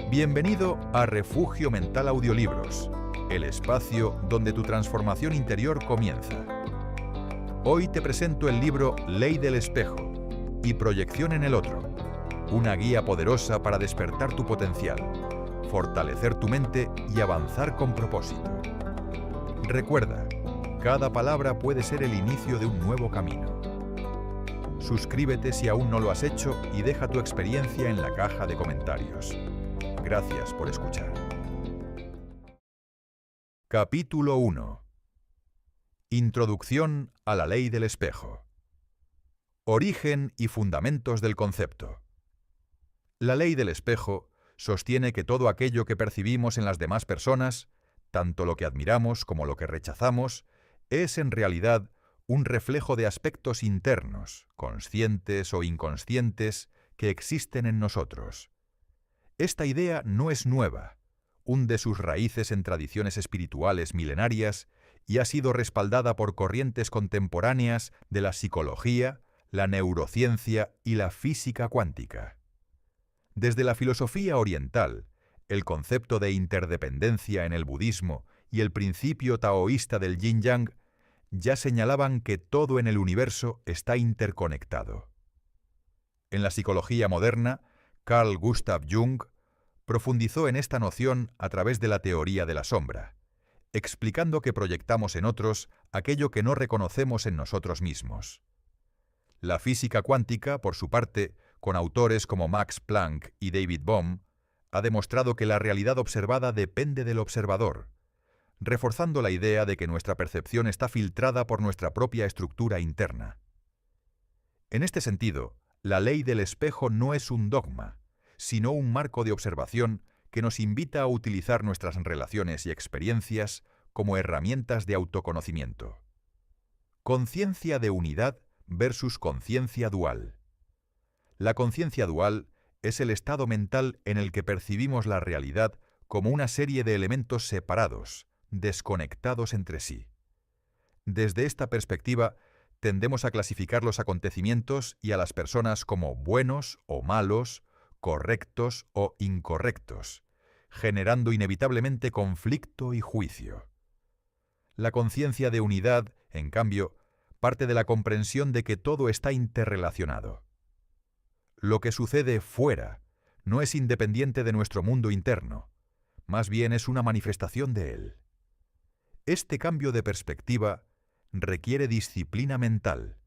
Bienvenido a Refugio Mental Audiolibros, el espacio donde tu transformación interior comienza. Hoy te presento el libro Ley del Espejo y Proyección en el Otro, una guía poderosa para despertar tu potencial, fortalecer tu mente y avanzar con propósito. Recuerda, cada palabra puede ser el inicio de un nuevo camino. Suscríbete si aún no lo has hecho y deja tu experiencia en la caja de comentarios. Gracias por escuchar. Capítulo 1. Introducción a la ley del espejo. Origen y fundamentos del concepto. La ley del espejo sostiene que todo aquello que percibimos en las demás personas, tanto lo que admiramos como lo que rechazamos, es en realidad un reflejo de aspectos internos, conscientes o inconscientes, que existen en nosotros. Esta idea no es nueva, hunde sus raíces en tradiciones espirituales milenarias y ha sido respaldada por corrientes contemporáneas de la psicología, la neurociencia y la física cuántica. Desde la filosofía oriental, el concepto de interdependencia en el budismo y el principio taoísta del yin-yang ya señalaban que todo en el universo está interconectado. En la psicología moderna, Carl Gustav Jung profundizó en esta noción a través de la teoría de la sombra, explicando que proyectamos en otros aquello que no reconocemos en nosotros mismos. La física cuántica, por su parte, con autores como Max Planck y David Bohm, ha demostrado que la realidad observada depende del observador, reforzando la idea de que nuestra percepción está filtrada por nuestra propia estructura interna. En este sentido, la ley del espejo no es un dogma, sino un marco de observación que nos invita a utilizar nuestras relaciones y experiencias como herramientas de autoconocimiento. Conciencia de unidad versus conciencia dual. La conciencia dual es el estado mental en el que percibimos la realidad como una serie de elementos separados, desconectados entre sí. Desde esta perspectiva, tendemos a clasificar los acontecimientos y a las personas como buenos o malos, correctos o incorrectos, generando inevitablemente conflicto y juicio. La conciencia de unidad, en cambio, parte de la comprensión de que todo está interrelacionado. Lo que sucede fuera no es independiente de nuestro mundo interno, más bien es una manifestación de él. Este cambio de perspectiva requiere disciplina mental,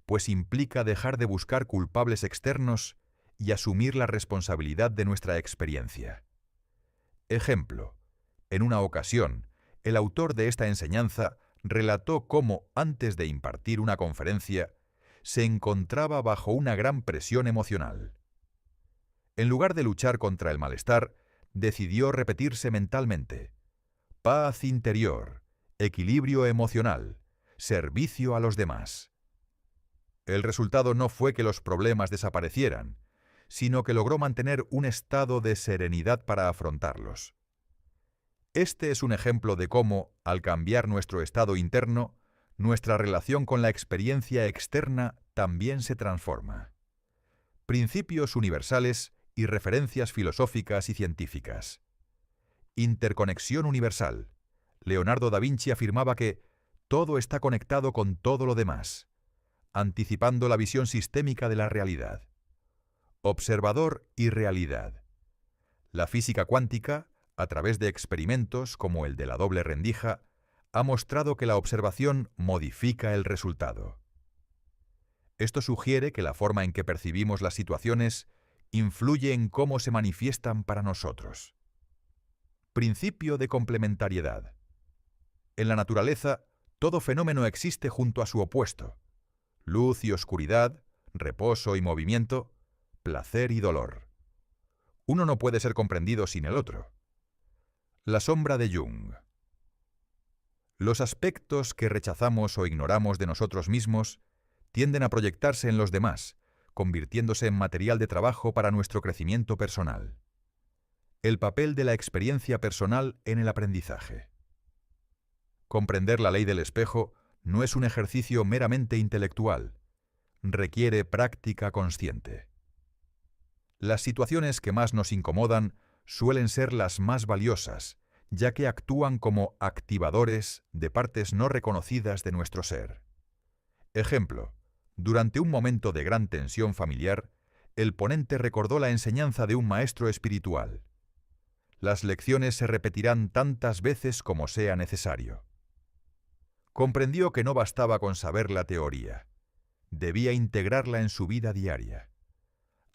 pues implica dejar de buscar culpables externos y asumir la responsabilidad de nuestra experiencia. Ejemplo: en una ocasión, el autor de esta enseñanza relató cómo, antes de impartir una conferencia, se encontraba bajo una gran presión emocional. En lugar de luchar contra el malestar, decidió repetirse mentalmente: paz interior, equilibrio emocional, servicio a los demás. El resultado no fue que los problemas desaparecieran, sino que logró mantener un estado de serenidad para afrontarlos. Este es un ejemplo de cómo, al cambiar nuestro estado interno, nuestra relación con la experiencia externa también se transforma. Principios universales y referencias filosóficas y científicas. Interconexión universal. Leonardo da Vinci afirmaba que todo está conectado con todo lo demás, anticipando la visión sistémica de la realidad. Observador y realidad. La física cuántica, a través de experimentos como el de la doble rendija, ha mostrado que la observación modifica el resultado. Esto sugiere que la forma en que percibimos las situaciones influye en cómo se manifiestan para nosotros. Principio de complementariedad. En la naturaleza, todo fenómeno existe junto a su opuesto: luz y oscuridad, reposo y movimiento, placer y dolor. Uno no puede ser comprendido sin el otro. La sombra de Jung. Los aspectos que rechazamos o ignoramos de nosotros mismos tienden a proyectarse en los demás, convirtiéndose en material de trabajo para nuestro crecimiento personal. El papel de la experiencia personal en el aprendizaje. Comprender la ley del espejo no es un ejercicio meramente intelectual, requiere práctica consciente. Las situaciones que más nos incomodan suelen ser las más valiosas, ya que actúan como activadores de partes no reconocidas de nuestro ser. Ejemplo: durante un momento de gran tensión familiar, el ponente recordó la enseñanza de un maestro espiritual. Las lecciones se repetirán tantas veces como sea necesario. Comprendió que no bastaba con saber la teoría. Debía integrarla en su vida diaria.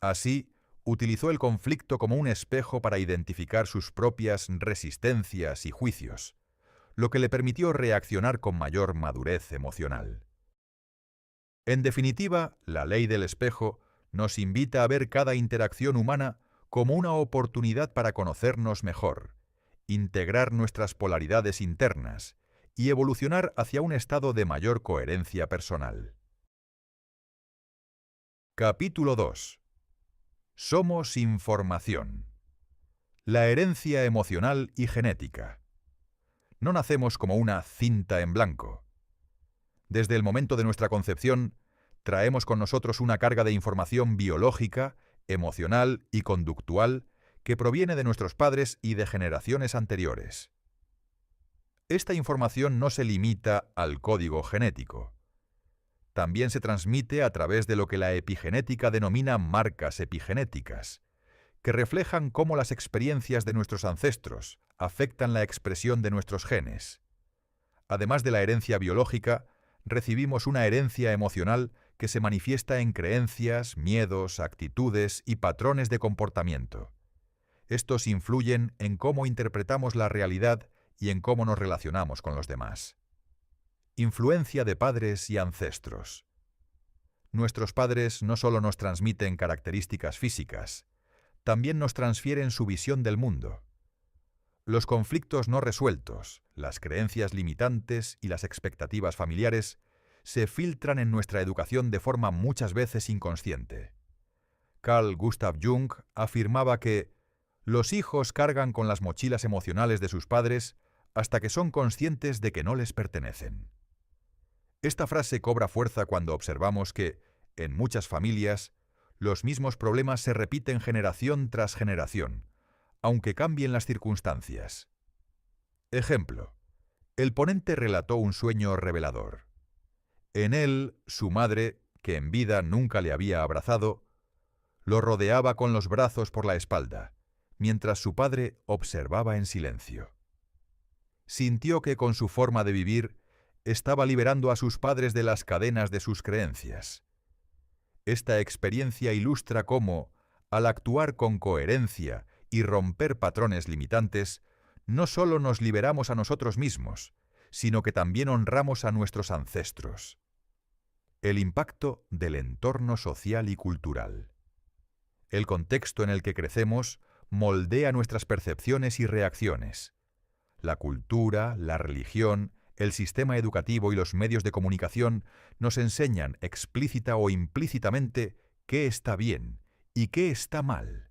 Así, utilizó el conflicto como un espejo para identificar sus propias resistencias y juicios, lo que le permitió reaccionar con mayor madurez emocional. En definitiva, la ley del espejo nos invita a ver cada interacción humana como una oportunidad para conocernos mejor, integrar nuestras polaridades internas y evolucionar hacia un estado de mayor coherencia personal. Capítulo 2. Somos información. La herencia emocional y genética. No nacemos como una cinta en blanco. Desde el momento de nuestra concepción, traemos con nosotros una carga de información biológica, emocional y conductual que proviene de nuestros padres y de generaciones anteriores. Esta información no se limita al código genético. También se transmite a través de lo que la epigenética denomina marcas epigenéticas, que reflejan cómo las experiencias de nuestros ancestros afectan la expresión de nuestros genes. Además de la herencia biológica, recibimos una herencia emocional que se manifiesta en creencias, miedos, actitudes y patrones de comportamiento. Estos influyen en cómo interpretamos la realidad y en cómo nos relacionamos con los demás. Influencia de padres y ancestros. Nuestros padres no solo nos transmiten características físicas, también nos transfieren su visión del mundo. Los conflictos no resueltos, las creencias limitantes y las expectativas familiares se filtran en nuestra educación de forma muchas veces inconsciente. Carl Gustav Jung afirmaba que los hijos cargan con las mochilas emocionales de sus padres hasta que son conscientes de que no les pertenecen. Esta frase cobra fuerza cuando observamos que, en muchas familias, los mismos problemas se repiten generación tras generación, aunque cambien las circunstancias. Ejemplo: el ponente relató un sueño revelador. En él, su madre, que en vida nunca le había abrazado, lo rodeaba con los brazos por la espalda, mientras su padre observaba en silencio. Sintió que con su forma de vivir estaba liberando a sus padres de las cadenas de sus creencias. Esta experiencia ilustra cómo, al actuar con coherencia y romper patrones limitantes, no solo nos liberamos a nosotros mismos, sino que también honramos a nuestros ancestros. El impacto del entorno social y cultural. El contexto en el que crecemos moldea nuestras percepciones y reacciones. La cultura, la religión, el sistema educativo y los medios de comunicación nos enseñan explícita o implícitamente qué está bien y qué está mal.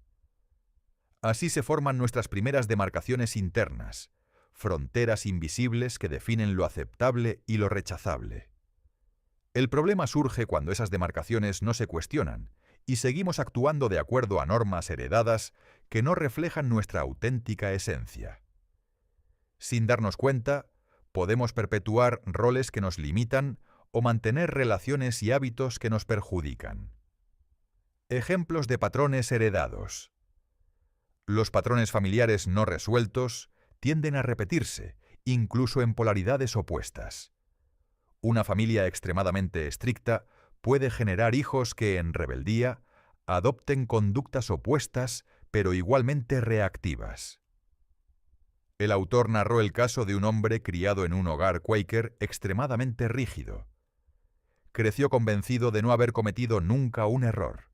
Así se forman nuestras primeras demarcaciones internas, fronteras invisibles que definen lo aceptable y lo rechazable. El problema surge cuando esas demarcaciones no se cuestionan y seguimos actuando de acuerdo a normas heredadas que no reflejan nuestra auténtica esencia. Sin darnos cuenta, podemos perpetuar roles que nos limitan o mantener relaciones y hábitos que nos perjudican. Ejemplos de patrones heredados. Los patrones familiares no resueltos tienden a repetirse, incluso en polaridades opuestas. Una familia extremadamente estricta puede generar hijos que, en rebeldía, adopten conductas opuestas, pero igualmente reactivas. El autor narró el caso de un hombre criado en un hogar Quaker extremadamente rígido. Creció convencido de no haber cometido nunca un error.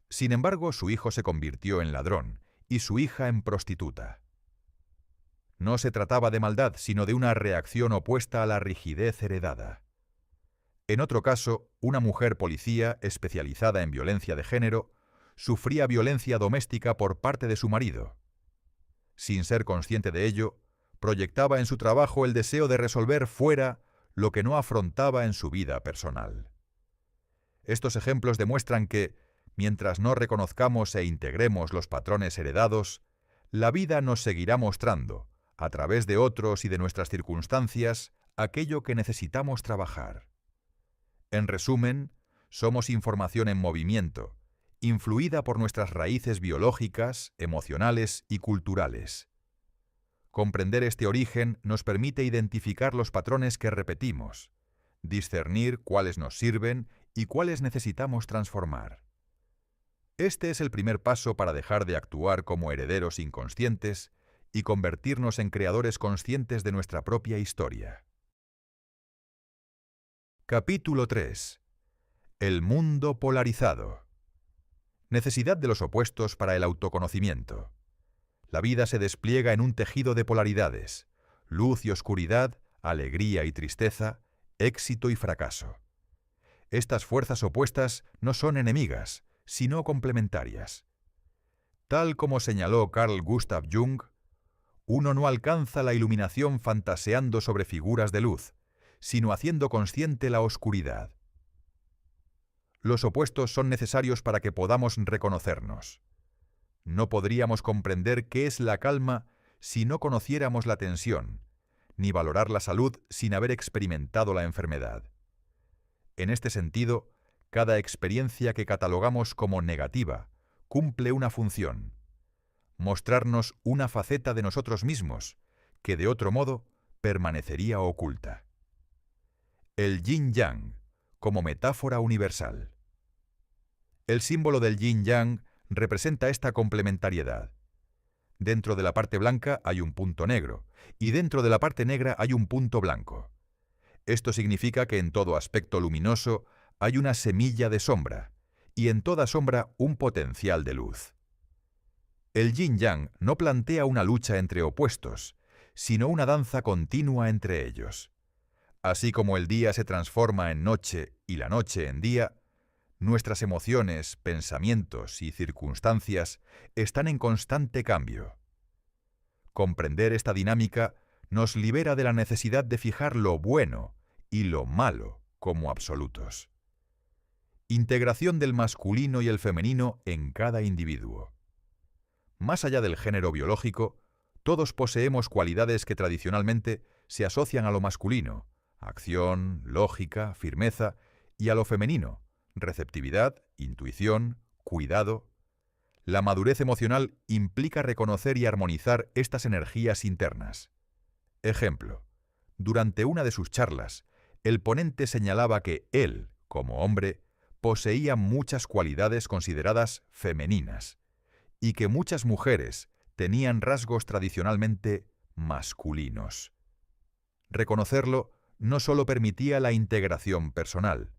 Sin embargo, su hijo se convirtió en ladrón y su hija en prostituta. No se trataba de maldad, sino de una reacción opuesta a la rigidez heredada. En otro caso, una mujer policía especializada en violencia de género sufría violencia doméstica por parte de su marido. Sin ser consciente de ello, proyectaba en su trabajo el deseo de resolver fuera lo que no afrontaba en su vida personal. Estos ejemplos demuestran que, mientras no reconozcamos e integremos los patrones heredados, La vida nos seguirá mostrando, a través de otros y de nuestras circunstancias, aquello que necesitamos trabajar. En resumen, somos información en movimiento, influida por nuestras raíces biológicas, emocionales y culturales. Comprender este origen nos permite identificar los patrones que repetimos, discernir cuáles nos sirven y cuáles necesitamos transformar. Este es el primer paso para dejar de actuar como herederos inconscientes y convertirnos en creadores conscientes de nuestra propia historia. Capítulo 3. El mundo polarizado. Necesidad de los opuestos para el autoconocimiento. La vida se despliega en un tejido de polaridades: luz y oscuridad, alegría y tristeza, éxito y fracaso. Estas fuerzas opuestas no son enemigas, sino complementarias. Tal como señaló Carl Gustav Jung, uno no alcanza la iluminación fantaseando sobre figuras de luz, sino haciendo consciente la oscuridad. Los opuestos son necesarios para que podamos reconocernos. No podríamos comprender qué es la calma si no conociéramos la tensión, ni valorar la salud sin haber experimentado la enfermedad. En este sentido, cada experiencia que catalogamos como negativa cumple una función: mostrarnos una faceta de nosotros mismos que de otro modo permanecería oculta. El yin-yang como metáfora universal. El símbolo del yin-yang representa esta complementariedad. Dentro de la parte blanca hay un punto negro, y dentro de la parte negra hay un punto blanco. Esto significa que en todo aspecto luminoso hay una semilla de sombra, y en toda sombra un potencial de luz. El yin-yang no plantea una lucha entre opuestos, sino una danza continua entre ellos. Así como el día se transforma en noche y la noche en día, nuestras emociones, pensamientos y circunstancias están en constante cambio. Comprender esta dinámica nos libera de la necesidad de fijar lo bueno y lo malo como absolutos. Integración del masculino y el femenino en cada individuo. Más allá del género biológico, todos poseemos cualidades que tradicionalmente se asocian a lo masculino: acción, lógica, firmeza, y a lo femenino: receptividad, intuición, cuidado. La madurez emocional implica reconocer y armonizar estas energías internas. Ejemplo: durante una de sus charlas, el ponente señalaba que él, como hombre, poseía muchas cualidades consideradas femeninas, y que muchas mujeres tenían rasgos tradicionalmente masculinos. Reconocerlo no solo permitía la integración personal,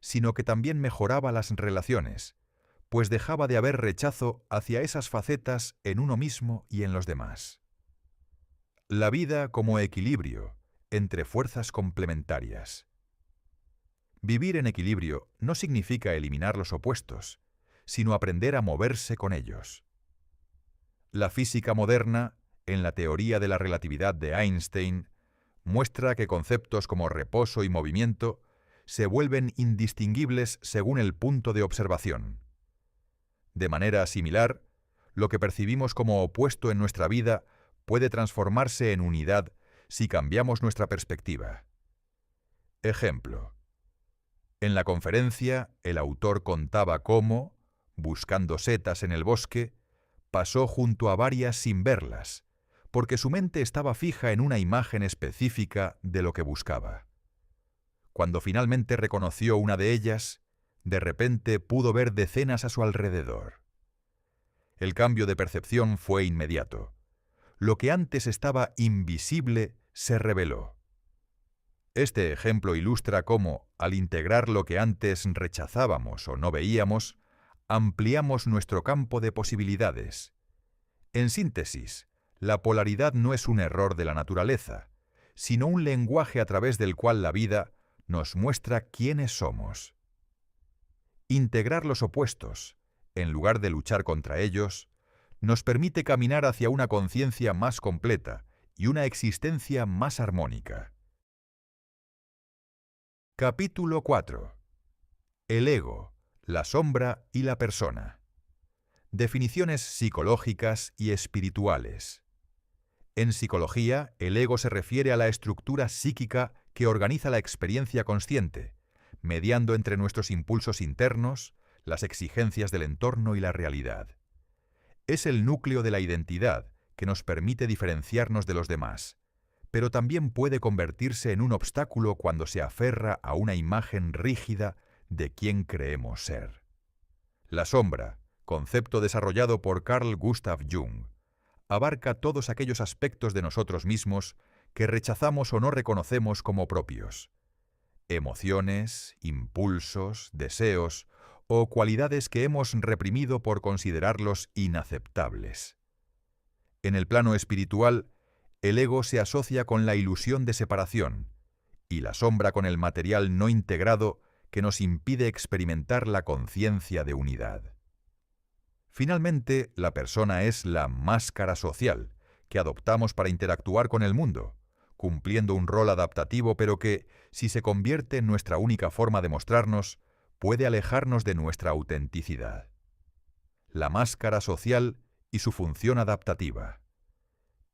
sino que también mejoraba las relaciones, pues dejaba de haber rechazo hacia esas facetas en uno mismo y en los demás. La vida como equilibrio entre fuerzas complementarias. Vivir en equilibrio no significa eliminar los opuestos, sino aprender a moverse con ellos. La física moderna, en la teoría de la relatividad de Einstein, muestra que conceptos como reposo y movimiento se vuelven indistinguibles según el punto de observación. De manera similar, lo que percibimos como opuesto en nuestra vida puede transformarse en unidad si cambiamos nuestra perspectiva. Ejemplo: en la conferencia, el autor contaba cómo, buscando setas en el bosque, pasó junto a varias sin verlas, porque su mente estaba fija en una imagen específica de lo que buscaba. Cuando finalmente reconoció una de ellas, de repente pudo ver decenas a su alrededor. El cambio de percepción fue inmediato. Lo que antes estaba invisible se reveló. Este ejemplo ilustra cómo, al integrar lo que antes rechazábamos o no veíamos, ampliamos nuestro campo de posibilidades. En síntesis, la polaridad no es un error de la naturaleza, sino un lenguaje a través del cual la vida nos muestra quiénes somos. Integrar los opuestos, en lugar de luchar contra ellos, nos permite caminar hacia una conciencia más completa y una existencia más armónica. Capítulo 4. El ego, la sombra y la persona. Definiciones psicológicas y espirituales. En psicología, el ego se refiere a la estructura psíquica que organiza la experiencia consciente, mediando entre nuestros impulsos internos, las exigencias del entorno y la realidad. Es el núcleo de la identidad que nos permite diferenciarnos de los demás, pero también puede convertirse en un obstáculo cuando se aferra a una imagen rígida de quien creemos ser. La sombra, concepto desarrollado por Carl Gustav Jung, abarca todos aquellos aspectos de nosotros mismos que rechazamos o no reconocemos como propios. Emociones, impulsos, deseos o cualidades que hemos reprimido por considerarlos inaceptables. En el plano espiritual, el ego se asocia con la ilusión de separación y la sombra con el material no integrado que nos impide experimentar la conciencia de unidad. Finalmente, la persona es la máscara social que adoptamos para interactuar con el mundo, cumpliendo un rol adaptativo pero que, si se convierte en nuestra única forma de mostrarnos, puede alejarnos de nuestra autenticidad. La máscara social y su función adaptativa.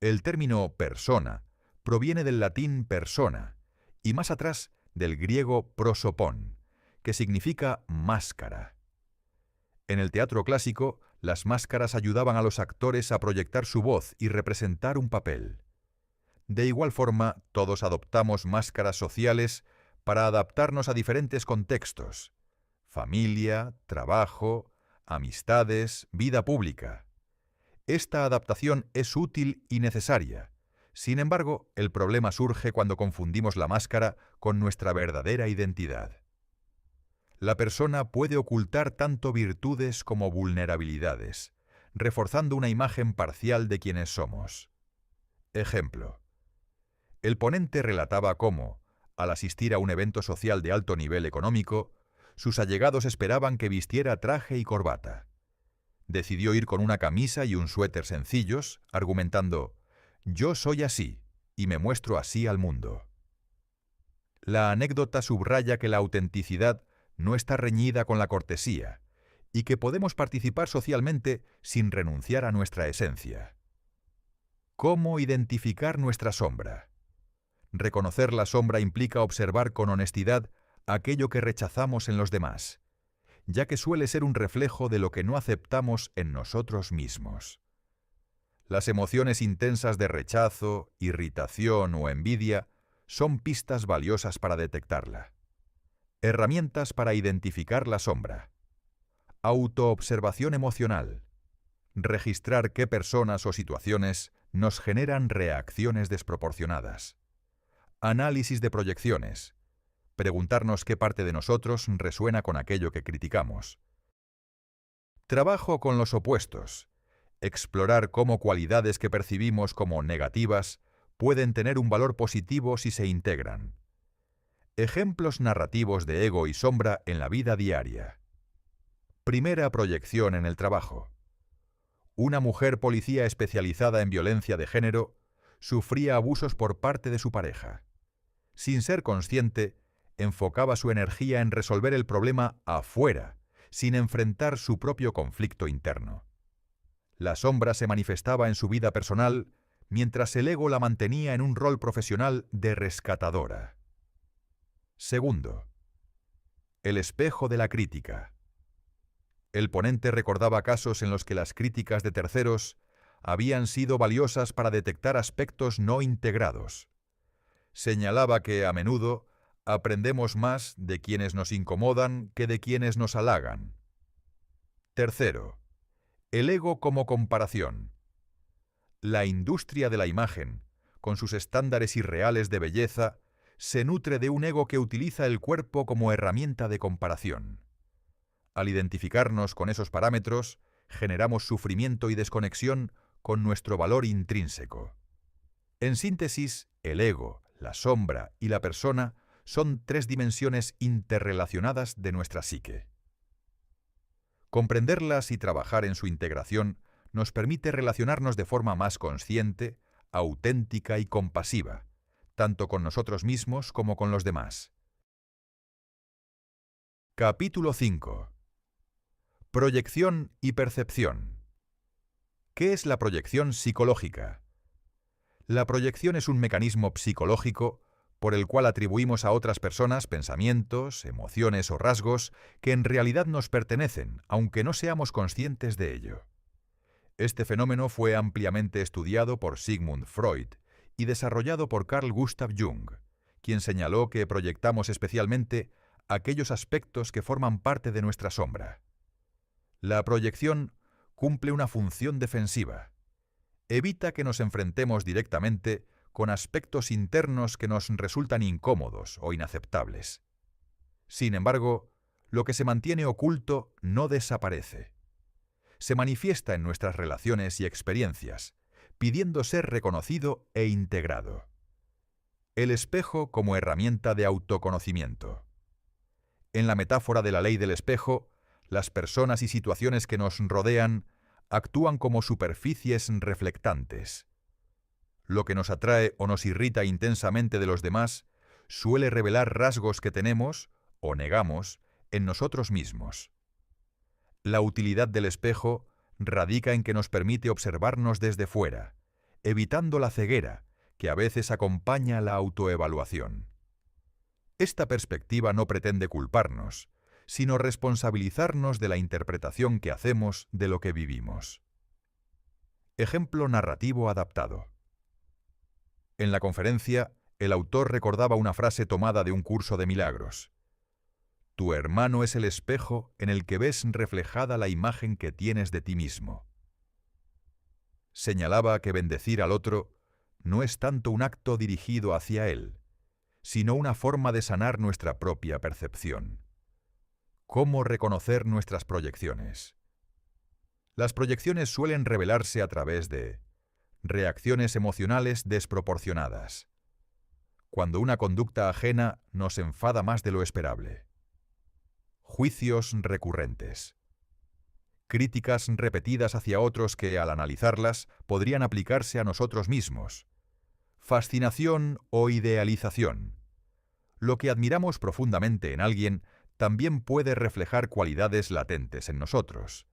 El término persona proviene del latín persona y más atrás del griego prosopón, que significa máscara. En el teatro clásico, las máscaras ayudaban a los actores a proyectar su voz y representar un papel. De igual forma, todos adoptamos máscaras sociales para adaptarnos a diferentes contextos: familia, trabajo, amistades, vida pública. Esta adaptación es útil y necesaria. Sin embargo, el problema surge cuando confundimos la máscara con nuestra verdadera identidad. La persona puede ocultar tanto virtudes como vulnerabilidades, reforzando una imagen parcial de quienes somos. Ejemplo. El ponente relataba cómo, al asistir a un evento social de alto nivel económico, sus allegados esperaban que vistiera traje y corbata. Decidió ir con una camisa y un suéter sencillos, argumentando: «Yo soy así, y me muestro así al mundo». La anécdota subraya que la autenticidad no está reñida con la cortesía, y que podemos participar socialmente sin renunciar a nuestra esencia. ¿Cómo identificar nuestra sombra? Reconocer la sombra implica observar con honestidad aquello que rechazamos en los demás, ya que suele ser un reflejo de lo que no aceptamos en nosotros mismos. Las emociones intensas de rechazo, irritación o envidia son pistas valiosas para detectarla. Herramientas para identificar la sombra. Autoobservación emocional. Registrar qué personas o situaciones nos generan reacciones desproporcionadas. Análisis de proyecciones. Preguntarnos qué parte de nosotros resuena con aquello que criticamos. Trabajo con los opuestos. Explorar cómo cualidades que percibimos como negativas pueden tener un valor positivo si se integran. Ejemplos narrativos de ego y sombra en la vida diaria. Primera proyección en el trabajo. Una mujer policía especializada en violencia de género sufría abusos por parte de su pareja. Sin ser consciente, enfocaba su energía en resolver el problema afuera, sin enfrentar su propio conflicto interno. La sombra se manifestaba en su vida personal, mientras el ego la mantenía en un rol profesional de rescatadora. Segundo, el espejo de la crítica. El ponente recordaba casos en los que las críticas de terceros habían sido valiosas para detectar aspectos no integrados. Señalaba que, a menudo, aprendemos más de quienes nos incomodan que de quienes nos halagan. Tercero, el ego como comparación. La industria de la imagen, con sus estándares irreales de belleza, se nutre de un ego que utiliza el cuerpo como herramienta de comparación. Al identificarnos con esos parámetros, generamos sufrimiento y desconexión con nuestro valor intrínseco. En síntesis, el ego, la sombra y la persona son tres dimensiones interrelacionadas de nuestra psique. Comprenderlas y trabajar en su integración nos permite relacionarnos de forma más consciente, auténtica y compasiva, tanto con nosotros mismos como con los demás. Capítulo 5. Proyección y percepción. ¿Qué es la proyección psicológica? La proyección es un mecanismo psicológico por el cual atribuimos a otras personas pensamientos, emociones o rasgos que en realidad nos pertenecen, aunque no seamos conscientes de ello. Este fenómeno fue ampliamente estudiado por Sigmund Freud y desarrollado por Carl Gustav Jung, quien señaló que proyectamos especialmente aquellos aspectos que forman parte de nuestra sombra. La proyección cumple una función defensiva. Evita que nos enfrentemos directamente con aspectos internos que nos resultan incómodos o inaceptables. Sin embargo, lo que se mantiene oculto no desaparece. Se manifiesta en nuestras relaciones y experiencias, pidiendo ser reconocido e integrado. El espejo como herramienta de autoconocimiento. En la metáfora de la ley del espejo, las personas y situaciones que nos rodean actúan como superficies reflectantes. Lo que nos atrae o nos irrita intensamente de los demás suele revelar rasgos que tenemos, o negamos, en nosotros mismos. La utilidad del espejo radica en que nos permite observarnos desde fuera, evitando la ceguera, que a veces acompaña la autoevaluación. Esta perspectiva no pretende culparnos, sino responsabilizarnos de la interpretación que hacemos de lo que vivimos. Ejemplo narrativo adaptado. En la conferencia, el autor recordaba una frase tomada de un curso de milagros. Tu hermano es el espejo en el que ves reflejada la imagen que tienes de ti mismo. Señalaba que bendecir al otro no es tanto un acto dirigido hacia él, sino una forma de sanar nuestra propia percepción. ¿Cómo reconocer nuestras proyecciones? Las proyecciones suelen revelarse a través de reacciones emocionales desproporcionadas. Cuando una conducta ajena nos enfada más de lo esperable. Juicios recurrentes. Críticas repetidas hacia otros que, al analizarlas, podrían aplicarse a nosotros mismos. Fascinación o idealización. Lo que admiramos profundamente en alguien también puede reflejar cualidades latentes en nosotros.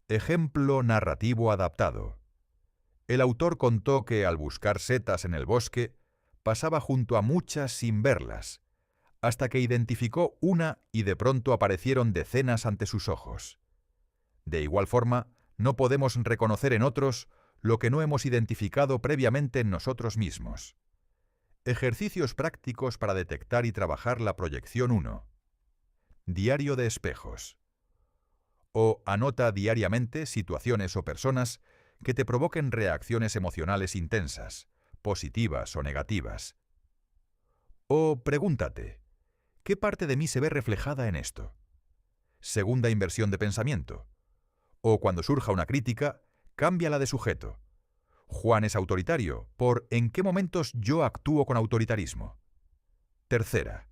Ejemplo narrativo adaptado. El autor contó que al buscar setas en el bosque, pasaba junto a muchas sin verlas, hasta que identificó una y de pronto aparecieron decenas ante sus ojos. De igual forma, no podemos reconocer en otros lo que no hemos identificado previamente en nosotros mismos. Ejercicios prácticos para detectar y trabajar la proyección 1. Diario de espejos. O anota diariamente situaciones o personas que te provoquen reacciones emocionales intensas, positivas o negativas. O pregúntate, ¿qué parte de mí se ve reflejada en esto? Segunda inversión de pensamiento. O cuando surja una crítica, cámbiala de sujeto. Juan es autoritario, por ¿en qué momentos yo actúo con autoritarismo? Tercera,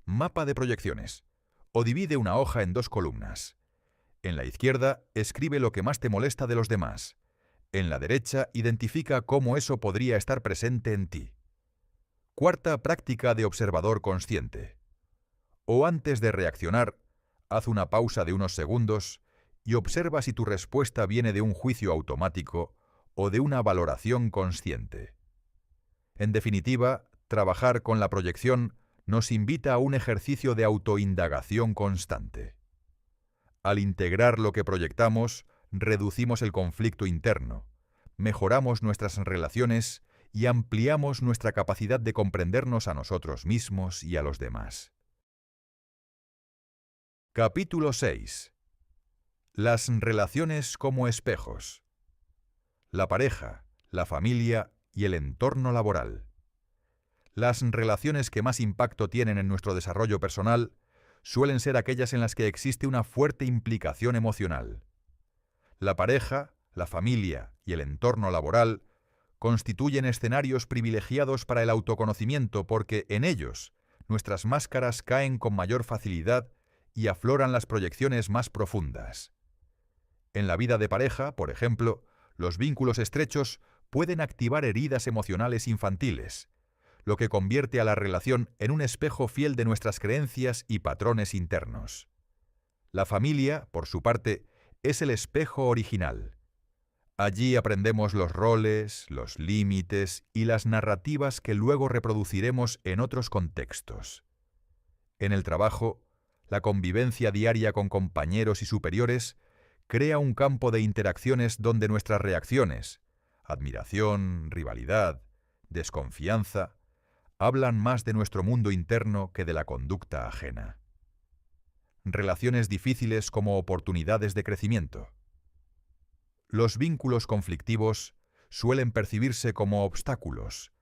mapa de proyecciones. O divide una hoja en 2 columnas. En la izquierda, escribe lo que más te molesta de los demás. En la derecha, identifica cómo eso podría estar presente en ti. Cuarta práctica de observador consciente. O antes de reaccionar, haz una pausa de unos segundos y observa si tu respuesta viene de un juicio automático o de una valoración consciente. En definitiva, trabajar con la proyección nos invita a un ejercicio de autoindagación constante. Al integrar lo que proyectamos, reducimos el conflicto interno, mejoramos nuestras relaciones y ampliamos nuestra capacidad de comprendernos a nosotros mismos y a los demás. Capítulo 6. Las relaciones como espejos. La pareja, la familia y el entorno laboral. Las relaciones que más impacto tienen en nuestro desarrollo personal suelen ser aquellas en las que existe una fuerte implicación emocional. La pareja, la familia y el entorno laboral constituyen escenarios privilegiados para el autoconocimiento porque en ellos nuestras máscaras caen con mayor facilidad y afloran las proyecciones más profundas. En la vida de pareja, por ejemplo, los vínculos estrechos pueden activar heridas emocionales infantiles, lo que convierte a la relación en un espejo fiel de nuestras creencias y patrones internos. La familia, por su parte, es el espejo original. Allí aprendemos los roles, los límites y las narrativas que luego reproduciremos en otros contextos. En el trabajo, la convivencia diaria con compañeros y superiores crea un campo de interacciones donde nuestras reacciones, admiración, rivalidad, desconfianza, hablan más de nuestro mundo interno que de la conducta ajena. Relaciones difíciles como oportunidades de crecimiento. Los vínculos conflictivos suelen percibirse como obstáculos,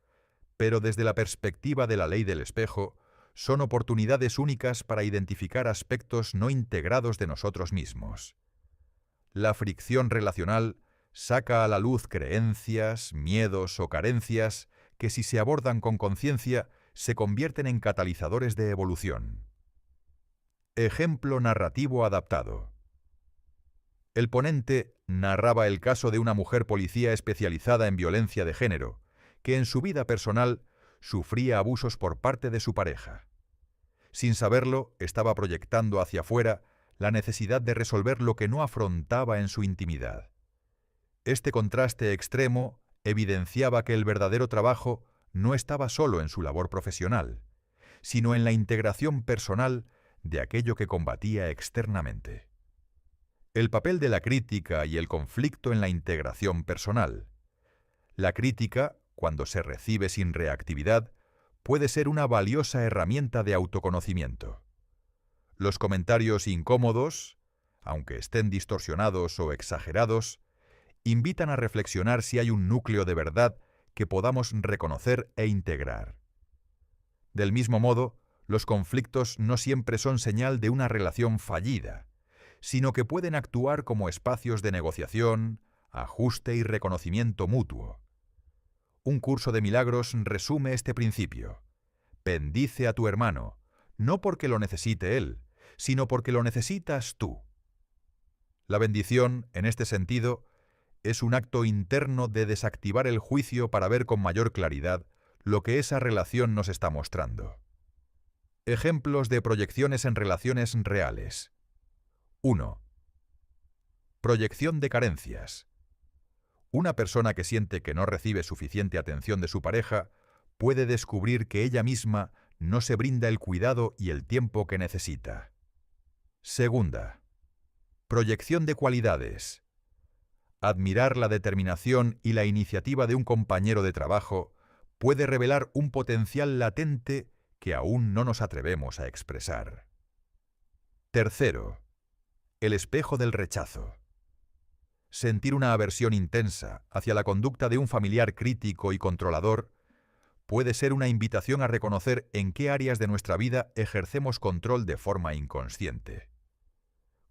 pero desde la perspectiva de la ley del espejo, son oportunidades únicas para identificar aspectos no integrados de nosotros mismos. La fricción relacional saca a la luz creencias, miedos o carencias que, si se abordan con conciencia, se convierten en catalizadores de evolución. Ejemplo narrativo adaptado. El ponente narraba el caso de una mujer policía especializada en violencia de género, que en su vida personal sufría abusos por parte de su pareja. Sin saberlo, estaba proyectando hacia afuera la necesidad de resolver lo que no afrontaba en su intimidad. Este contraste extremo evidenciaba que el verdadero trabajo no estaba solo en su labor profesional, sino en la integración personal de aquello que combatía externamente. El papel de la crítica y el conflicto en la integración personal. La crítica, cuando se recibe sin reactividad, puede ser una valiosa herramienta de autoconocimiento. Los comentarios incómodos, aunque estén distorsionados o exagerados, invitan a reflexionar si hay un núcleo de verdad que podamos reconocer e integrar. Del mismo modo, los conflictos no siempre son señal de una relación fallida, sino que pueden actuar como espacios de negociación, ajuste y reconocimiento mutuo. Un curso de milagros resume este principio. Bendice a tu hermano, no porque lo necesite él, sino porque lo necesitas tú. La bendición, en este sentido, es un acto interno de desactivar el juicio para ver con mayor claridad lo que esa relación nos está mostrando. Ejemplos de proyecciones en relaciones reales. 1. Proyección de carencias. Una persona que siente que no recibe suficiente atención de su pareja puede descubrir que ella misma no se brinda el cuidado y el tiempo que necesita. 2. Proyección de cualidades. Admirar la determinación y la iniciativa de un compañero de trabajo puede revelar un potencial latente que aún no nos atrevemos a expresar. 3. El espejo del rechazo. Sentir una aversión intensa hacia la conducta de un familiar crítico y controlador puede ser una invitación a reconocer en qué áreas de nuestra vida ejercemos control de forma inconsciente.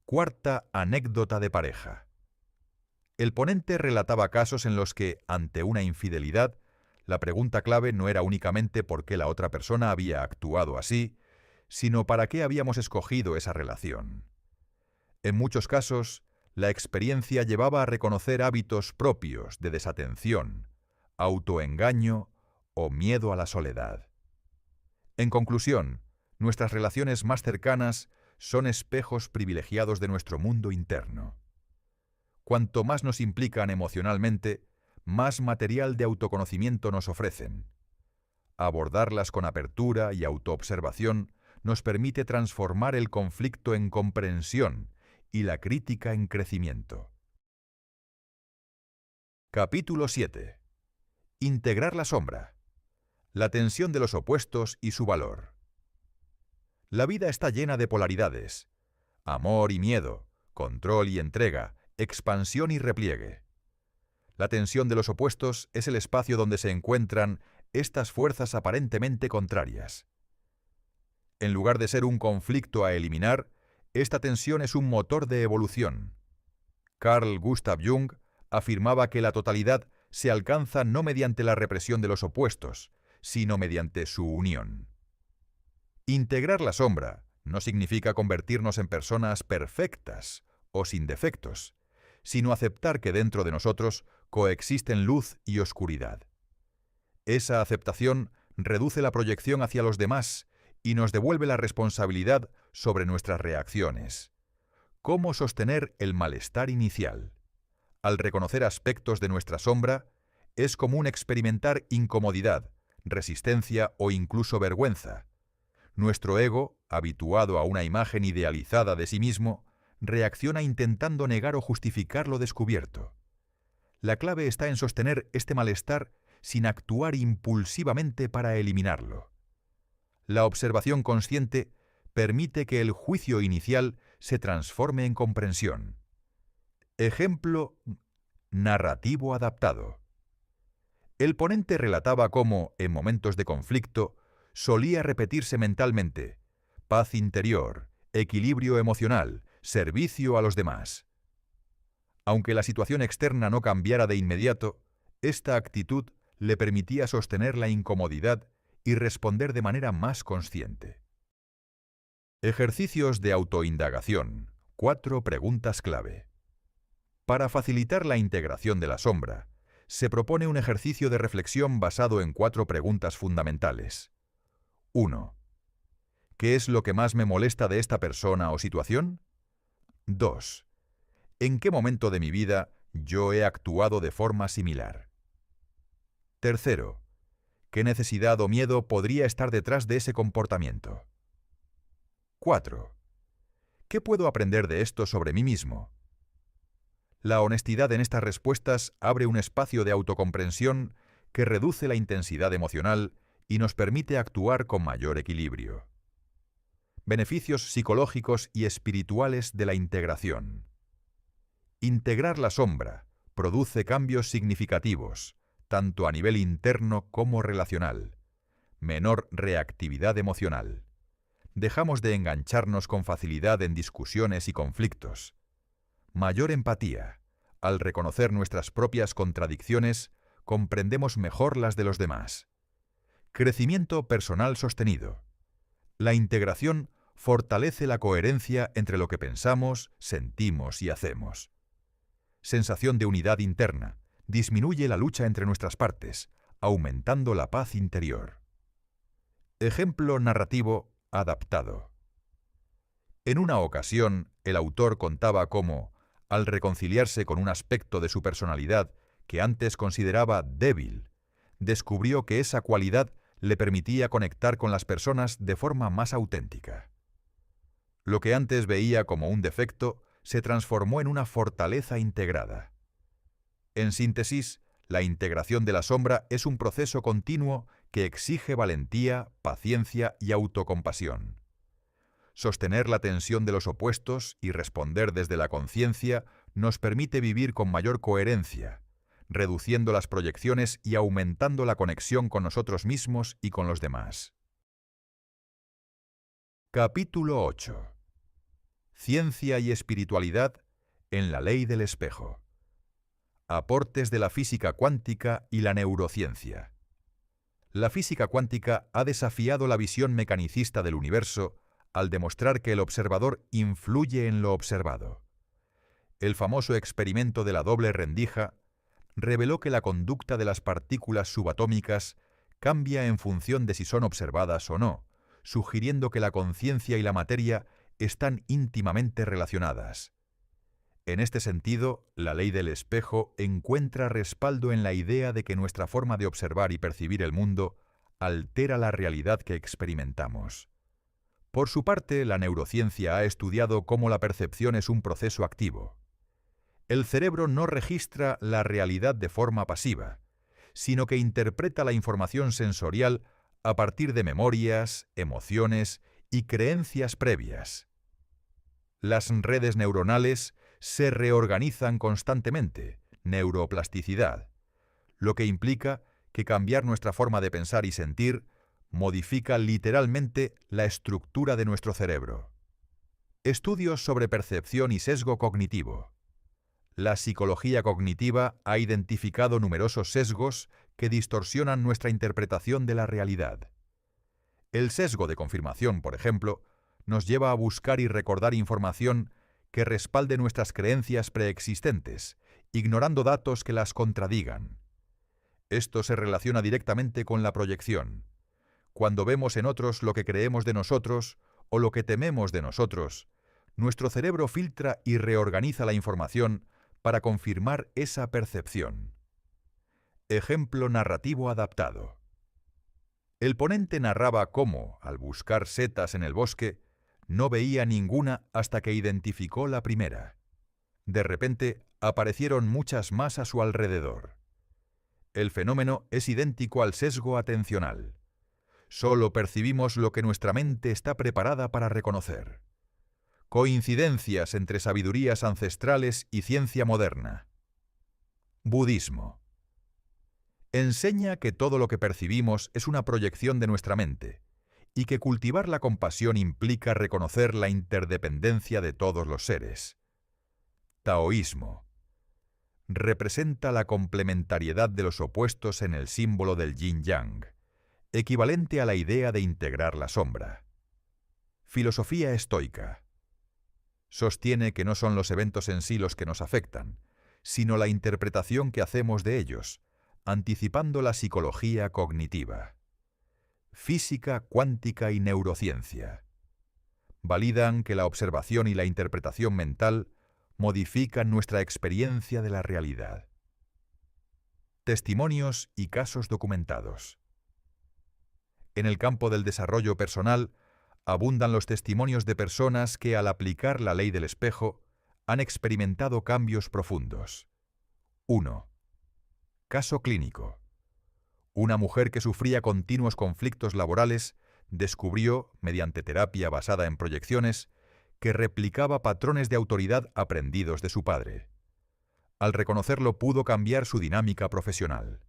4. Anécdota de pareja. El ponente relataba casos en los que, ante una infidelidad, la pregunta clave no era únicamente por qué la otra persona había actuado así, sino para qué habíamos escogido esa relación. En muchos casos, la experiencia llevaba a reconocer hábitos propios de desatención, autoengaño o miedo a la soledad. En conclusión, nuestras relaciones más cercanas son espejos privilegiados de nuestro mundo interno. Cuanto más nos implican emocionalmente, más material de autoconocimiento nos ofrecen. Abordarlas con apertura y autoobservación nos permite transformar el conflicto en comprensión y la crítica en crecimiento. Capítulo 7. Integrar la sombra. La tensión de los opuestos y su valor. La vida está llena de polaridades: amor y miedo, control y entrega, expansión y repliegue. La tensión de los opuestos es el espacio donde se encuentran estas fuerzas aparentemente contrarias. En lugar de ser un conflicto a eliminar, esta tensión es un motor de evolución. Carl Gustav Jung afirmaba que la totalidad se alcanza no mediante la represión de los opuestos, sino mediante su unión. Integrar la sombra no significa convertirnos en personas perfectas o sin defectos, sino aceptar que dentro de nosotros coexisten luz y oscuridad. Esa aceptación reduce la proyección hacia los demás y nos devuelve la responsabilidad sobre nuestras reacciones. ¿Cómo sostener el malestar inicial? Al reconocer aspectos de nuestra sombra, es común experimentar incomodidad, resistencia o incluso vergüenza. Nuestro ego, habituado a una imagen idealizada de sí mismo, reacciona intentando negar o justificar lo descubierto. La clave está en sostener este malestar sin actuar impulsivamente para eliminarlo. La observación consciente permite que el juicio inicial se transforme en comprensión. Ejemplo narrativo adaptado. El ponente relataba cómo, en momentos de conflicto, solía repetirse mentalmente: paz interior, equilibrio emocional, servicio a los demás. Aunque la situación externa no cambiara de inmediato, esta actitud le permitía sostener la incomodidad y responder de manera más consciente. Ejercicios de autoindagación. 4 preguntas clave. Para facilitar la integración de la sombra, se propone un ejercicio de reflexión basado en 4 preguntas fundamentales. 1. ¿Qué es lo que más me molesta de esta persona o situación? 2. ¿En qué momento de mi vida yo he actuado de forma similar? Tercero, ¿qué necesidad o miedo podría estar detrás de ese comportamiento? 4. ¿Qué puedo aprender de esto sobre mí mismo? La honestidad en estas respuestas abre un espacio de autocomprensión que reduce la intensidad emocional y nos permite actuar con mayor equilibrio. Beneficios psicológicos y espirituales de la integración. Integrar la sombra produce cambios significativos, tanto a nivel interno como relacional. Menor reactividad emocional. Dejamos de engancharnos con facilidad en discusiones y conflictos. Mayor empatía. Al reconocer nuestras propias contradicciones, comprendemos mejor las de los demás. Crecimiento personal sostenido. La integración fortalece la coherencia entre lo que pensamos, sentimos y hacemos. Sensación de unidad interna. Disminuye la lucha entre nuestras partes, aumentando la paz interior. Ejemplo narrativo adaptado. En una ocasión, el autor contaba cómo, al reconciliarse con un aspecto de su personalidad que antes consideraba débil, descubrió que esa cualidad le permitía conectar con las personas de forma más auténtica. Lo que antes veía como un defecto se transformó en una fortaleza integrada. En síntesis, la integración de la sombra es un proceso continuo que exige valentía, paciencia y autocompasión. Sostener la tensión de los opuestos y responder desde la conciencia nos permite vivir con mayor coherencia, reduciendo las proyecciones y aumentando la conexión con nosotros mismos y con los demás. Capítulo 8. Ciencia y espiritualidad en la ley del espejo. Aportes de la física cuántica y la neurociencia. La física cuántica ha desafiado la visión mecanicista del universo al demostrar que el observador influye en lo observado. El famoso experimento de la doble rendija reveló que la conducta de las partículas subatómicas cambia en función de si son observadas o no, sugiriendo que la conciencia y la materia están íntimamente relacionadas. En este sentido, la ley del espejo encuentra respaldo en la idea de que nuestra forma de observar y percibir el mundo altera la realidad que experimentamos. Por su parte, la neurociencia ha estudiado cómo la percepción es un proceso activo. El cerebro no registra la realidad de forma pasiva, sino que interpreta la información sensorial a partir de memorias, emociones y creencias previas. Las redes neuronales se reorganizan constantemente, neuroplasticidad, lo que implica que cambiar nuestra forma de pensar y sentir modifica literalmente la estructura de nuestro cerebro. Estudios sobre percepción y sesgo cognitivo. La psicología cognitiva ha identificado numerosos sesgos que distorsionan nuestra interpretación de la realidad. El sesgo de confirmación, por ejemplo, nos lleva a buscar y recordar información que respalde nuestras creencias preexistentes, ignorando datos que las contradigan. Esto se relaciona directamente con la proyección. Cuando vemos en otros lo que creemos de nosotros o lo que tememos de nosotros, nuestro cerebro filtra y reorganiza la información para confirmar esa percepción. Ejemplo narrativo adaptado. El ponente narraba cómo, al buscar setas en el bosque, no veía ninguna hasta que identificó la primera. De repente, aparecieron muchas más a su alrededor. El fenómeno es idéntico al sesgo atencional. Solo percibimos lo que nuestra mente está preparada para reconocer. Coincidencias entre sabidurías ancestrales y ciencia moderna. Budismo. Enseña que todo lo que percibimos es una proyección de nuestra mente, y que cultivar la compasión implica reconocer la interdependencia de todos los seres. Taoísmo. Representa la complementariedad de los opuestos en el símbolo del yin-yang, equivalente a la idea de integrar la sombra. Filosofía estoica. Sostiene que no son los eventos en sí los que nos afectan, sino la interpretación que hacemos de ellos, anticipando la psicología cognitiva. Física cuántica y neurociencia. Validan que la observación y la interpretación mental modifican nuestra experiencia de la realidad. Testimonios y casos documentados. En el campo del desarrollo personal, abundan los testimonios de personas que, al aplicar la ley del espejo, han experimentado cambios profundos. 1. Caso clínico. Una mujer que sufría continuos conflictos laborales descubrió, mediante terapia basada en proyecciones, que replicaba patrones de autoridad aprendidos de su padre. Al reconocerlo, pudo cambiar su dinámica profesional.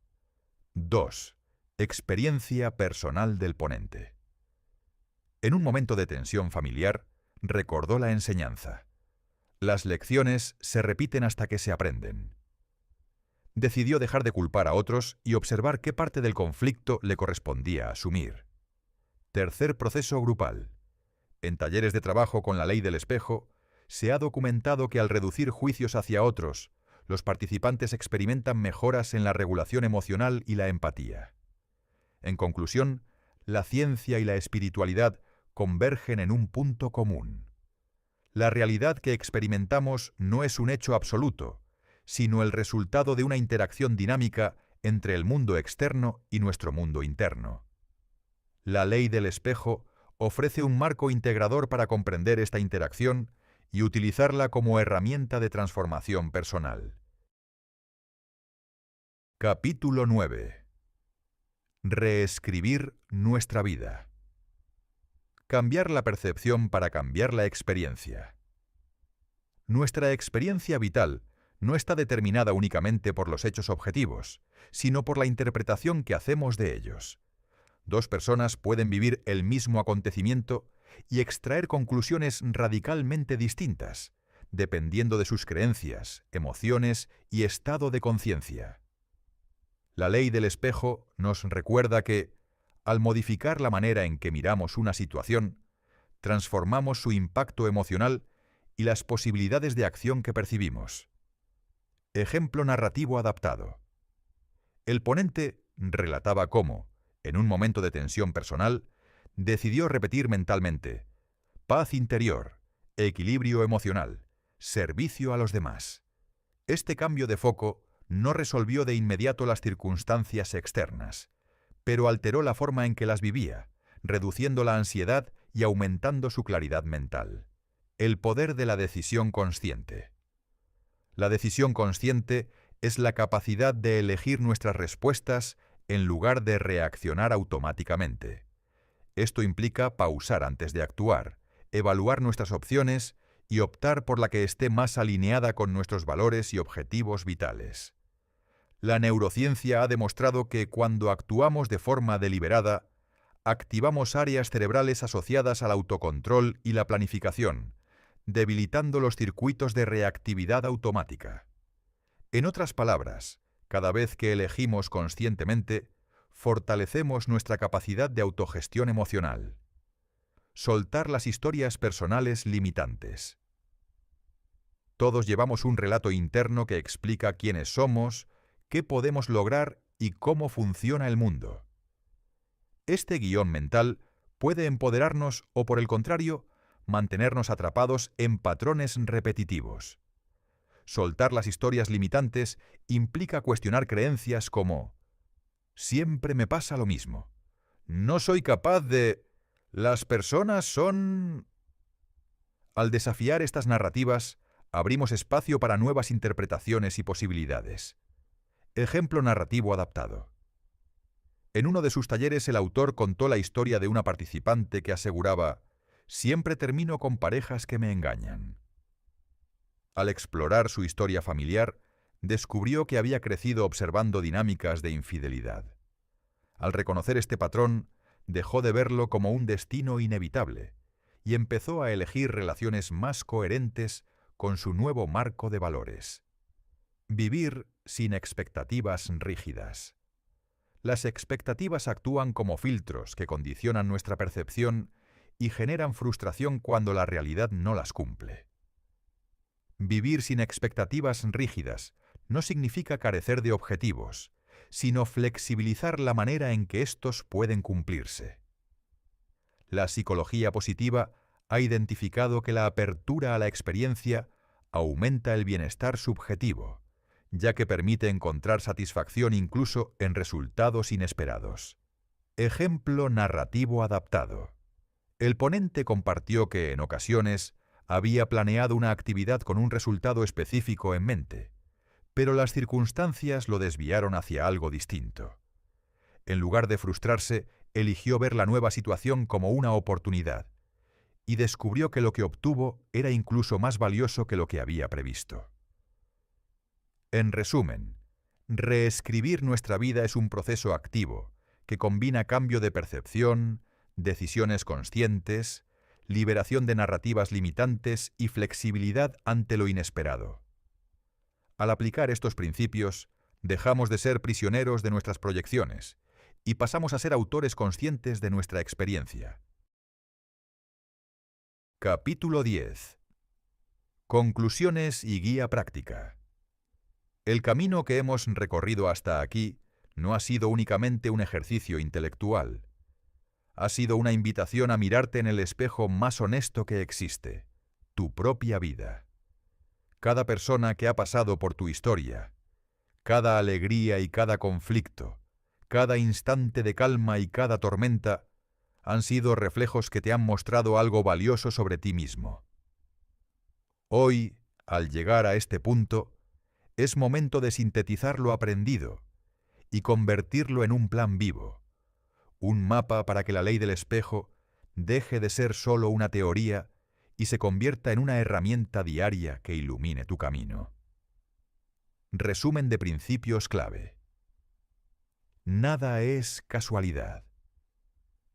2. Experiencia personal del ponente. En un momento de tensión familiar, recordó la enseñanza. Las lecciones se repiten hasta que se aprenden. Decidió dejar de culpar a otros y observar qué parte del conflicto le correspondía asumir. Tercer proceso grupal. En talleres de trabajo con la ley del espejo, se ha documentado que al reducir juicios hacia otros, los participantes experimentan mejoras en la regulación emocional y la empatía. En conclusión, la ciencia y la espiritualidad convergen en un punto común. La realidad que experimentamos no es un hecho absoluto, sino el resultado de una interacción dinámica entre el mundo externo y nuestro mundo interno. La ley del espejo ofrece un marco integrador para comprender esta interacción y utilizarla como herramienta de transformación personal. Capítulo 9. Reescribir nuestra vida. Cambiar la percepción para cambiar la experiencia. Nuestra experiencia vital no está determinada únicamente por los hechos objetivos, sino por la interpretación que hacemos de ellos. Dos personas pueden vivir el mismo acontecimiento y extraer conclusiones radicalmente distintas, dependiendo de sus creencias, emociones y estado de conciencia. La ley del espejo nos recuerda que, al modificar la manera en que miramos una situación, transformamos su impacto emocional y las posibilidades de acción que percibimos. Ejemplo narrativo adaptado. El ponente relataba cómo, en un momento de tensión personal, decidió repetir mentalmente: paz interior, equilibrio emocional, servicio a los demás. Este cambio de foco no resolvió de inmediato las circunstancias externas, pero alteró la forma en que las vivía, reduciendo la ansiedad y aumentando su claridad mental. El poder de la decisión consciente. La decisión consciente es la capacidad de elegir nuestras respuestas en lugar de reaccionar automáticamente. Esto implica pausar antes de actuar, evaluar nuestras opciones y optar por la que esté más alineada con nuestros valores y objetivos vitales. La neurociencia ha demostrado que cuando actuamos de forma deliberada, activamos áreas cerebrales asociadas al autocontrol y la planificación, debilitando los circuitos de reactividad automática. En otras palabras, cada vez que elegimos conscientemente, fortalecemos nuestra capacidad de autogestión emocional. Soltar las historias personales limitantes. Todos llevamos un relato interno que explica quiénes somos, qué podemos lograr y cómo funciona el mundo. Este guión mental puede empoderarnos o, por el contrario, mantenernos atrapados en patrones repetitivos. Soltar las historias limitantes implica cuestionar creencias como «siempre me pasa lo mismo», «no soy capaz de», «las personas son...». Al desafiar estas narrativas, abrimos espacio para nuevas interpretaciones y posibilidades. Ejemplo narrativo adaptado. En uno de sus talleres el autor contó la historia de una participante que aseguraba «siempre termino con parejas que me engañan». Al explorar su historia familiar, descubrió que había crecido observando dinámicas de infidelidad. Al reconocer este patrón, dejó de verlo como un destino inevitable y empezó a elegir relaciones más coherentes con su nuevo marco de valores. Vivir sin expectativas rígidas. Las expectativas actúan como filtros que condicionan nuestra percepción y generan frustración cuando la realidad no las cumple. Vivir sin expectativas rígidas no significa carecer de objetivos, sino flexibilizar la manera en que estos pueden cumplirse. La psicología positiva ha identificado que la apertura a la experiencia aumenta el bienestar subjetivo, ya que permite encontrar satisfacción incluso en resultados inesperados. Ejemplo narrativo adaptado. El ponente compartió que, en ocasiones, había planeado una actividad con un resultado específico en mente, pero las circunstancias lo desviaron hacia algo distinto. En lugar de frustrarse, eligió ver la nueva situación como una oportunidad, y descubrió que lo que obtuvo era incluso más valioso que lo que había previsto. En resumen, reescribir nuestra vida es un proceso activo que combina cambio de percepción, decisiones conscientes, liberación de narrativas limitantes y flexibilidad ante lo inesperado. Al aplicar estos principios, dejamos de ser prisioneros de nuestras proyecciones y pasamos a ser autores conscientes de nuestra experiencia. Capítulo 10. Conclusiones y guía práctica. El camino que hemos recorrido hasta aquí no ha sido únicamente un ejercicio intelectual. Ha sido una invitación a mirarte en el espejo más honesto que existe, tu propia vida. Cada persona que ha pasado por tu historia, cada alegría y cada conflicto, cada instante de calma y cada tormenta, han sido reflejos que te han mostrado algo valioso sobre ti mismo. Hoy, al llegar a este punto, es momento de sintetizar lo aprendido y convertirlo en un plan vivo, un mapa para que la ley del espejo deje de ser solo una teoría y se convierta en una herramienta diaria que ilumine tu camino. Resumen de principios clave. Nada es casualidad.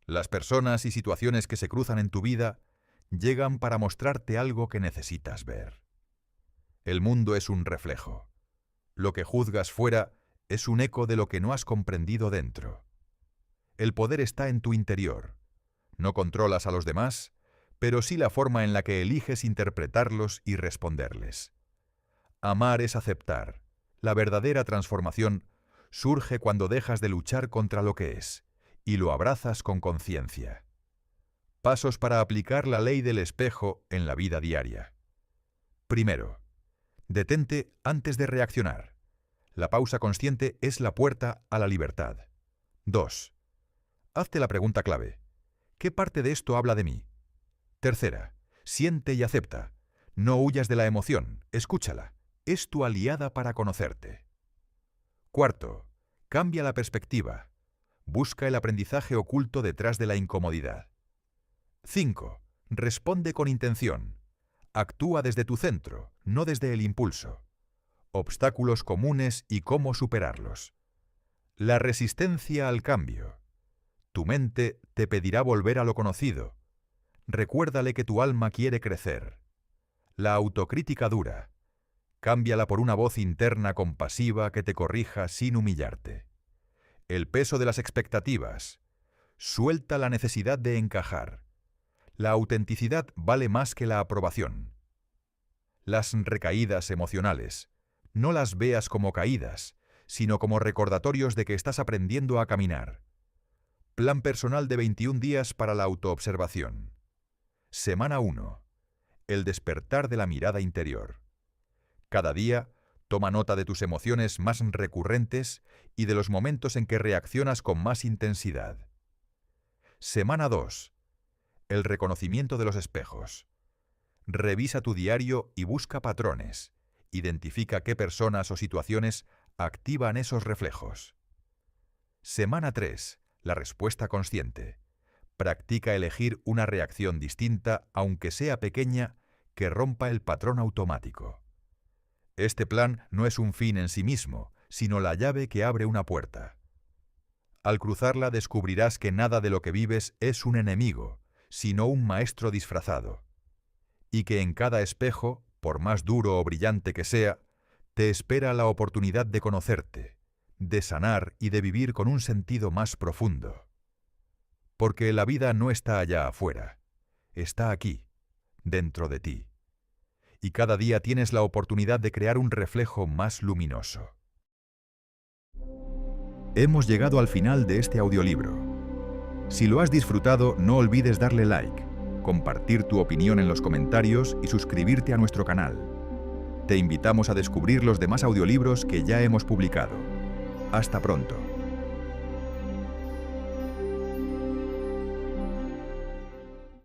Las personas y situaciones que se cruzan en tu vida llegan para mostrarte algo que necesitas ver. El mundo es un reflejo. Lo que juzgas fuera es un eco de lo que no has comprendido dentro. El poder está en tu interior. No controlas a los demás, pero sí la forma en la que eliges interpretarlos y responderles. Amar es aceptar. La verdadera transformación surge cuando dejas de luchar contra lo que es y lo abrazas con conciencia. Pasos para aplicar la ley del espejo en la vida diaria. Primero, detente antes de reaccionar. La pausa consciente es la puerta a la libertad. 2. Hazte la pregunta clave. ¿Qué parte de esto habla de mí? Tercera, siente y acepta. No huyas de la emoción, escúchala. Es tu aliada para conocerte. Cuarto, cambia la perspectiva. Busca el aprendizaje oculto detrás de la incomodidad. 5. Responde con intención. Actúa desde tu centro, no desde el impulso. Obstáculos comunes y cómo superarlos. La resistencia al cambio. Tu mente te pedirá volver a lo conocido. Recuérdale que tu alma quiere crecer. La autocrítica dura. Cámbiala por una voz interna compasiva que te corrija sin humillarte. El peso de las expectativas. Suelta la necesidad de encajar. La autenticidad vale más que la aprobación. Las recaídas emocionales. No las veas como caídas, sino como recordatorios de que estás aprendiendo a caminar. Plan personal de 21 días para la autoobservación. Semana 1. El despertar de la mirada interior. Cada día, toma nota de tus emociones más recurrentes y de los momentos en que reaccionas con más intensidad. Semana 2. El reconocimiento de los espejos. Revisa tu diario y busca patrones. Identifica qué personas o situaciones activan esos reflejos. Semana 3. La respuesta consciente. Practica elegir una reacción distinta, aunque sea pequeña, que rompa el patrón automático. Este plan no es un fin en sí mismo, sino la llave que abre una puerta. Al cruzarla descubrirás que nada de lo que vives es un enemigo, sino un maestro disfrazado, y que en cada espejo, por más duro o brillante que sea, te espera la oportunidad de conocerte, de sanar y de vivir con un sentido más profundo. Porque la vida no está allá afuera, está aquí, dentro de ti. Y cada día tienes la oportunidad de crear un reflejo más luminoso. Hemos llegado al final de este audiolibro. Si lo has disfrutado, no olvides darle like, compartir tu opinión en los comentarios y suscribirte a nuestro canal. Te invitamos a descubrir los demás audiolibros que ya hemos publicado. Hasta pronto.